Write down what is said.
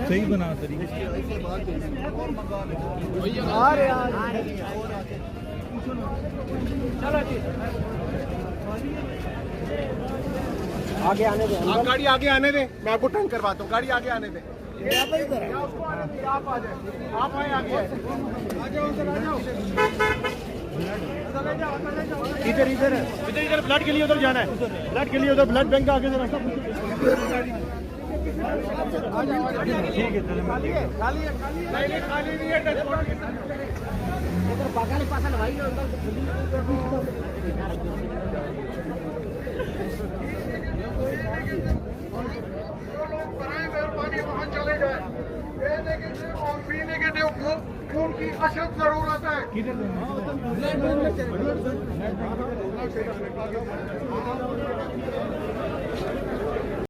सही बना तरीके आगे आने दे, गाड़ी आगे आने दे, मैं आपको टर्न करवाता हूँ। गाड़ी आगे आने दे। आप आ जाए, आप आए आगे, आ जाओ उधर, आ जाओ इधर इधर इधर इधर ब्लड के लिए उधर जाना है, ब्लड के लिए उधर ब्लड बैंक का आगे से रास्ता। ठीक है, खाली है, खाली है, खाली नहीं है। मेहरबानी वहाँ चले जाए। और पीने के लिए खून की अशद जरूरत है।